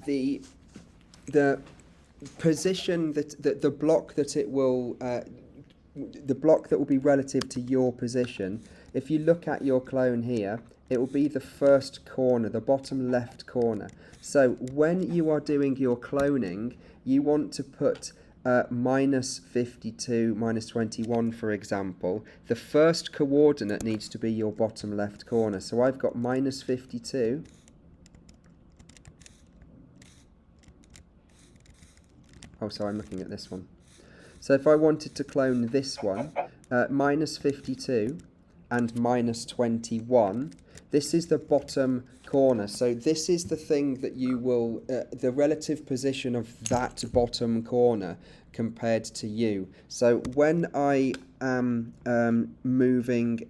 the position that the block that it will the block that will be relative to your position. If you look at your clone here, it will be the first corner, the bottom left corner. So when you are doing your cloning, you want to put minus 52, minus 21, for example. The first coordinate needs to be your bottom left corner. So I've got minus 52. Oh, sorry, I'm looking at this one. So if I wanted to clone this one, minus 52 and minus 21, this is the bottom corner. So this is the thing that you will, the relative position of that bottom corner compared to you. So when I am moving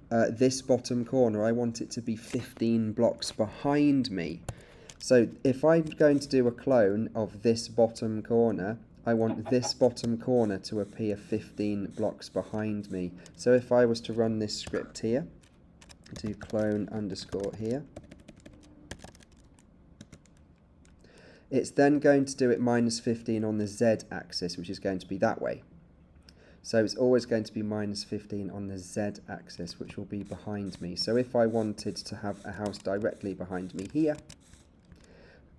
this bottom corner, I want it to be 15 blocks behind me. So if I'm going to do a clone of this bottom corner, I want this bottom corner to appear 15 blocks behind me. So if I was to run this script here, do clone underscore here, it's then going to do it minus 15 on the Z axis, which is going to be that way. So it's always going to be minus 15 on the Z axis, which will be behind me. So if I wanted to have a house directly behind me here,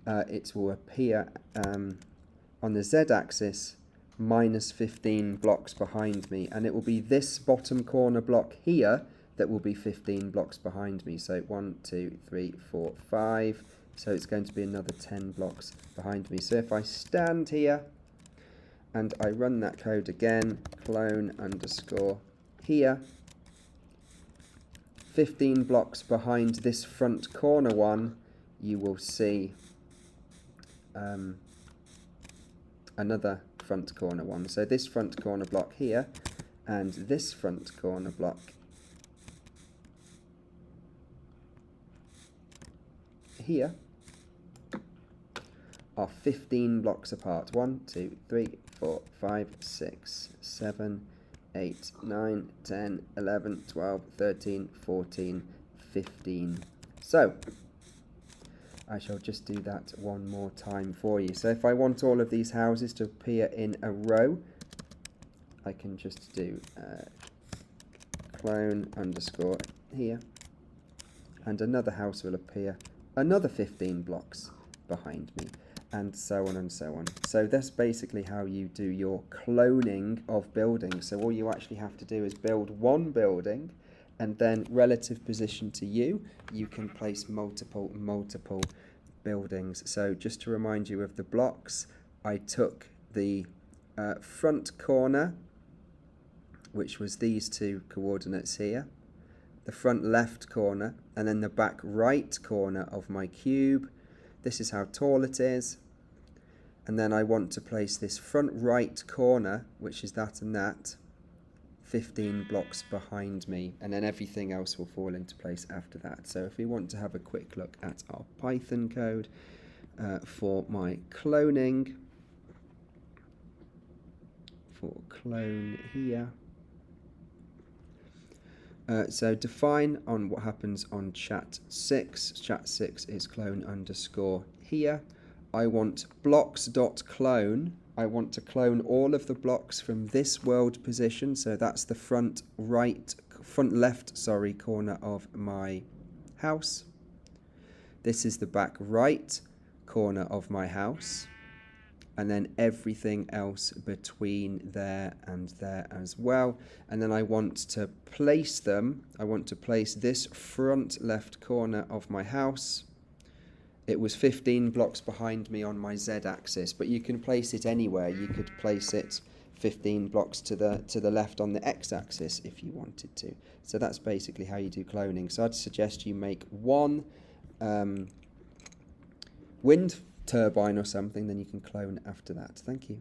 it will appear on the Z-axis minus 15 blocks behind me, and it will be this bottom corner block here that will be 15 blocks behind me. So 1, 2, 3, 4, 5. So it's going to be another 10 blocks behind me. So if I stand here and I run that code again, clone underscore here, 15 blocks behind this front corner one, you will see another front corner one. So this front corner block here and this front corner block here are 15 blocks apart. 1, 2, 3, 4, 5, 6, 7, 8, 9, 10, 11, 12, 13, 14, 15. So I shall just do that one more time for you. So if I want all of these houses to appear in a row, I can just do clone underscore here, and another house will appear another 15 blocks behind me, and so on and so on. So that's basically how you do your cloning of buildings. So all you actually have to do is build one building, and then relative position to you, you can place multiple buildings. So just to remind you of the blocks, I took the front corner, which was these two coordinates here, the front left corner, and then the back right corner of my cube. This is how tall it is. And then I want to place this front right corner, which is that and that, 15 blocks behind me, and then everything else will fall into place after that. So if we want to have a quick look at our Python code for my cloning, for clone here, so define on what happens on chat6. Chat6 is clone underscore here. I want blocks.clone. I want to clone all of the blocks from this world position. So that's the front left corner of my house. This is the back right corner of my house. And then everything else between there and there as well. And then I want to place them. I want to place this front left corner of my house. It was 15 blocks behind me on my Z-axis, but you can place it anywhere. You could place it 15 blocks to the left on the X-axis if you wanted to. So that's basically how you do cloning. So I'd suggest you make one wind turbine or something, then you can clone after that. Thank you.